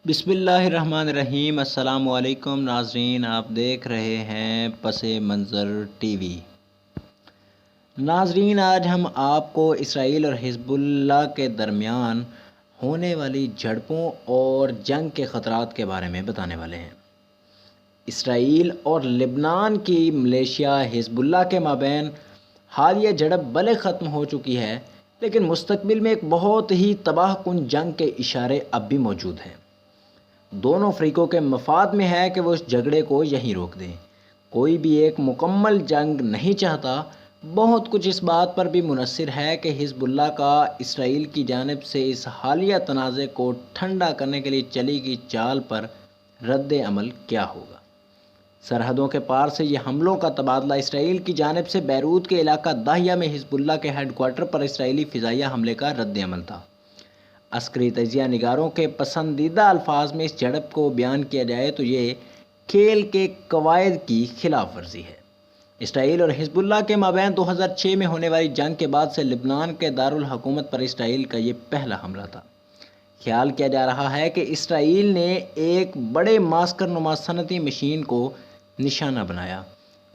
بسم اللہ الرحمن الرحیم۔ السلام علیکم ناظرین، آپ دیکھ رہے ہیں پس منظر ٹی وی۔ ناظرین، آج ہم آپ کو اسرائیل اور حزب اللہ کے درمیان ہونے والی جھڑپوں اور جنگ کے خطرات کے بارے میں بتانے والے ہیں۔ اسرائیل اور لبنان کی ملیشیا حزب اللہ کے مابین حالیہ جھڑپ بھلے ختم ہو چکی ہے، لیکن مستقبل میں ایک بہت ہی تباہ کن جنگ کے اشارے اب بھی موجود ہیں۔ دونوں فریقوں کے مفاد میں ہے کہ وہ اس جھگڑے کو یہیں روک دیں۔ کوئی بھی ایک مکمل جنگ نہیں چاہتا۔ بہت کچھ اس بات پر بھی منحصر ہے کہ حزب اللہ کا اسرائیل کی جانب سے اس حالیہ تنازع کو ٹھنڈا کرنے کے لیے چلی گئی چال پر رد عمل کیا ہوگا۔ سرحدوں کے پار سے یہ حملوں کا تبادلہ اسرائیل کی جانب سے بیروت کے علاقہ داہیہ میں حزب اللہ کے ہیڈ کوارٹر پر اسرائیلی فضائیہ حملے کا رد عمل تھا۔ عسکری تجزیہ نگاروں کے پسندیدہ الفاظ میں اس جھڑپ کو بیان کیا جائے تو یہ کھیل کے قواعد کی خلاف ورزی ہے۔ اسرائیل اور حزب اللہ کے مابین 2006 میں ہونے والی جنگ کے بعد سے لبنان کے دارالحکومت پر اسرائیل کا یہ پہلا حملہ تھا۔ خیال کیا جا رہا ہے کہ اسرائیل نے ایک بڑے ماسکر نما صنعتی مشین کو نشانہ بنایا،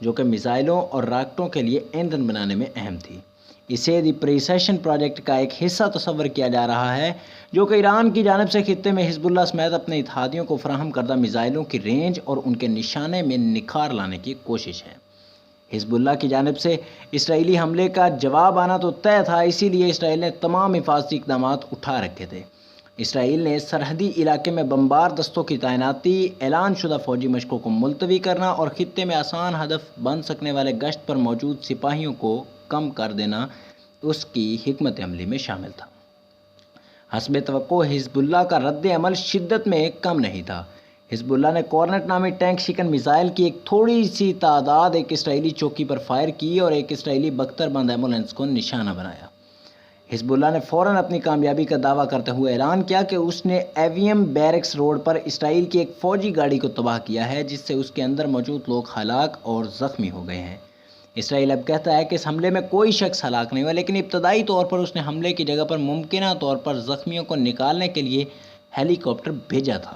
جو کہ میزائلوں اور راکٹوں کے لیے ایندھن بنانے میں اہم تھی۔ اسے دی پریسیشن پروجیکٹ کا ایک حصہ تصور کیا جا رہا ہے، جو کہ ایران کی جانب سے خطے میں حزب اللہ سمیت اپنے اتحادیوں کو فراہم کردہ میزائلوں کی رینج اور ان کے نشانے میں نکھار لانے کی کوشش ہے۔ حزب اللہ کی جانب سے اسرائیلی حملے کا جواب آنا تو طے تھا، اسی لیے اسرائیل نے تمام حفاظتی اقدامات اٹھا رکھے تھے۔ اسرائیل نے سرحدی علاقے میں بمبار دستوں کی تعیناتی، اعلان شدہ فوجی مشقوں کو ملتوی کرنا اور خطے میں آسان ہدف بن سکنے والے گشت پر موجود سپاہیوں کو کم کر دینا اس کی حکمت عملی میں شامل تھا۔ حسب توقع حزب اللہ کا رد عمل شدت میں کم نہیں تھا۔ حزب اللہ نے کورنٹ نامی ٹینک شکن میزائل کی ایک تھوڑی سی تعداد ایک اسرائیلی چوکی پر فائر کی اور ایک اسرائیلی بختر بند ایمبولینس کو نشانہ بنایا۔ حزب اللہ نے فوراً اپنی کامیابی کا دعویٰ کرتے ہوئے اعلان کیا کہ اس نے ایویم بیرکس روڈ پر اسرائیل کی ایک فوجی گاڑی کو تباہ کیا ہے، جس سے اس کے اندر موجود لوگ ہلاک اور زخمی ہو گئے ہیں۔ اسرائیل اب کہتا ہے کہ اس حملے میں کوئی شخص ہلاک نہیں ہوا، لیکن ابتدائی طور پر اس نے حملے کی جگہ پر ممکنہ طور پر زخمیوں کو نکالنے کے لیے ہیلی کاپٹر بھیجا تھا۔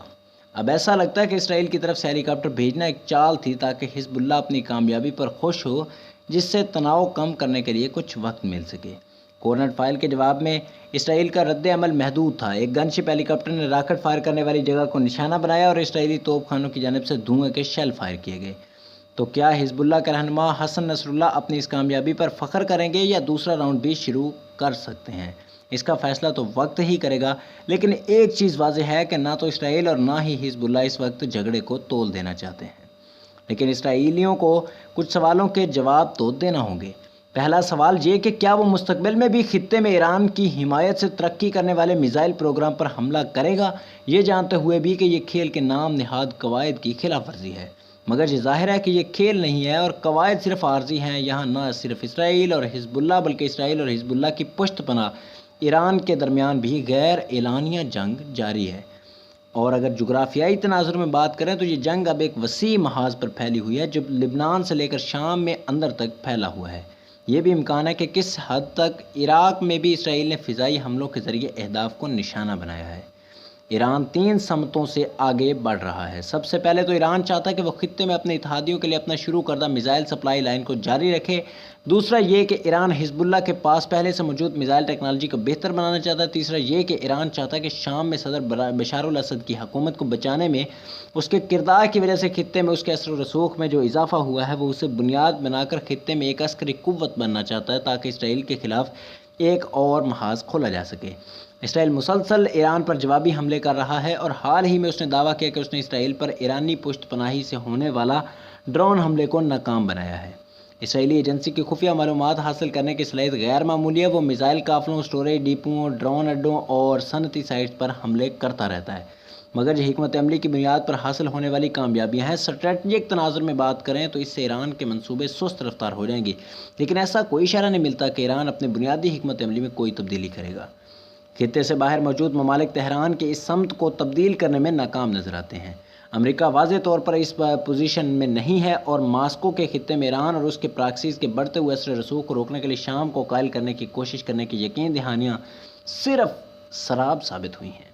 اب ایسا لگتا ہے کہ اسرائیل کی طرف سے ہیلی کاپٹر بھیجنا ایک چال تھی تاکہ حزب اللہ اپنی کامیابی پر خوش ہو، جس سے تناؤ کم کرنے کے لیے کچھ وقت مل سکے۔ کورنٹ فائر کے جواب میں اسرائیل کا رد عمل محدود تھا۔ ایک گن شپ ہیلی کاپٹر نے راکٹ فائر کرنے والی جگہ کو نشانہ بنایا اور اسرائیلی توپ خانوں کی جانب سے دھوئیں کے شیل فائر کیے گئے۔ تو کیا حزب اللہ کے رہنما حسن نصر اللہ اپنی اس کامیابی پر فخر کریں گے یا دوسرا راؤنڈ بھی شروع کر سکتے ہیں؟ اس کا فیصلہ تو وقت ہی کرے گا، لیکن ایک چیز واضح ہے کہ نہ تو اسرائیل اور نہ ہی حزب اللہ اس وقت جھگڑے کو تول دینا چاہتے ہیں۔ لیکن اسرائیلیوں کو کچھ سوالوں کے جواب تو دینا ہوں گے۔ پہلا سوال یہ کہ کیا وہ مستقبل میں بھی خطے میں ایران کی حمایت سے ترقی کرنے والے میزائل پروگرام پر حملہ کرے گا، یہ جانتے ہوئے بھی کہ یہ کھیل کے نام نہاد قواعد کی خلاف ورزی ہے؟ مگر یہ ظاہر ہے کہ یہ کھیل نہیں ہے اور قواعد صرف عارضی ہیں۔ یہاں نہ صرف اسرائیل اور حزب اللہ بلکہ اسرائیل اور حزب اللہ کی پشت پناہ ایران کے درمیان بھی غیر اعلانیہ جنگ جاری ہے۔ اور اگر جغرافیائی تناظر میں بات کریں تو یہ جنگ اب ایک وسیع محاذ پر پھیلی ہوئی ہے، جو لبنان سے لے کر شام میں اندر تک پھیلا ہوا ہے۔ یہ بھی امکان ہے کہ کس حد تک عراق میں بھی اسرائیل نے فضائی حملوں کے ذریعے اہداف کو نشانہ بنایا ہے۔ ایران 3 سمتوں سے آگے بڑھ رہا ہے۔ سب سے پہلے تو ایران چاہتا ہے کہ وہ خطے میں اپنے اتحادیوں کے لیے اپنا شروع کردہ میزائل سپلائی لائن کو جاری رکھے۔ دوسرا یہ کہ ایران حزب اللہ کے پاس پہلے سے موجود میزائل ٹیکنالوجی کو بہتر بنانا چاہتا ہے۔ تیسرا یہ کہ ایران چاہتا ہے کہ شام میں صدر بشار الاسد کی حکومت کو بچانے میں اس کے کردار کی وجہ سے خطے میں اس کے اثر و رسوخ میں جو اضافہ ہوا ہے، وہ اسے بنیاد بنا کر خطے میں ایک عسکری قوت بننا چاہتا ہے تاکہ اسرائیل کے خلاف ایک اور محاذ کھولا جا سکے۔ اسرائیل مسلسل ایران پر جوابی حملے کر رہا ہے اور حال ہی میں اس نے دعویٰ کیا کہ اس نے اسرائیل پر ایرانی پشت پناہی سے ہونے والا ڈرون حملے کو ناکام بنایا ہے۔ اسرائیلی ایجنسی کی خفیہ معلومات حاصل کرنے کی صلاحیت غیر معمولی ہے۔ وہ میزائل قافلوں، اسٹوریج ڈیپوؤں، ڈرون اڈوں اور صنعتی سائٹس پر حملے کرتا رہتا ہے، مگر یہ حکمت عملی کی بنیاد پر حاصل ہونے والی کامیابیاں ہیں۔ اسٹریٹجک تناظر میں بات کریں تو اس سے ایران کے منصوبے سست رفتار ہو جائیں گے، لیکن ایسا کوئی اشارہ نہیں ملتا کہ ایران اپنے بنیادی حکمت عملی میں کوئی تبدیلی کرے گا۔ خطے سے باہر موجود ممالک تہران کے اس سمت کو تبدیل کرنے میں ناکام نظر آتے ہیں۔ امریکہ واضح طور پر اس پوزیشن میں نہیں ہے اور ماسکو کے خطے میں ایران اور اس کے پراکسیز کے بڑھتے ہوئے اثر رسوخ کو روکنے کے لیے شام کو قائل کرنے کی کوشش کرنے کی یقین دہانیاں صرف سراب ثابت ہوئی ہیں۔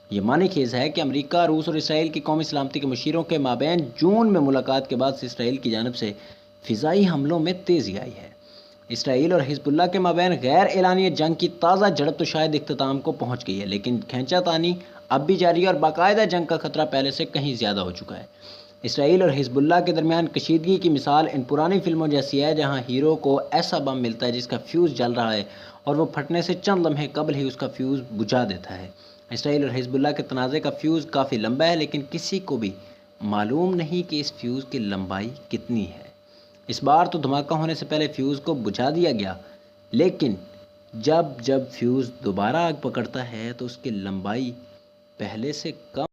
یہ معنی خیز ہے کہ امریکہ، روس اور اسرائیل کی قومی سلامتی کے مشیروں کے مابین جون میں ملاقات کے بعد سے اسرائیل کی جانب سے فضائی حملوں میں تیزی آئی ہے۔ اسرائیل اور حزب اللہ کے مابین غیر اعلانیہ جنگ کی تازہ جھڑپ تو شاید اختتام کو پہنچ گئی ہے، لیکن کھینچا تانی اب بھی جاری ہے اور باقاعدہ جنگ کا خطرہ پہلے سے کہیں زیادہ ہو چکا ہے۔ اسرائیل اور حزب اللہ کے درمیان کشیدگی کی مثال ان پرانی فلموں جیسی ہے جہاں ہیرو کو ایسا بم ملتا ہے جس کا فیوز جل رہا ہے اور وہ پھٹنے سے چند لمحے قبل ہی اس کا فیوز بجھا دیتا ہے۔ اسرائیل اور حزب اللہ کے تنازع کا فیوز کافی لمبا ہے، لیکن کسی کو بھی معلوم نہیں کہ اس فیوز کی لمبائی کتنی ہے۔ اس بار تو دھماکہ ہونے سے پہلے فیوز کو بجھا دیا گیا، لیکن جب فیوز دوبارہ آگ پکڑتا ہے تو اس کی لمبائی پہلے سے کم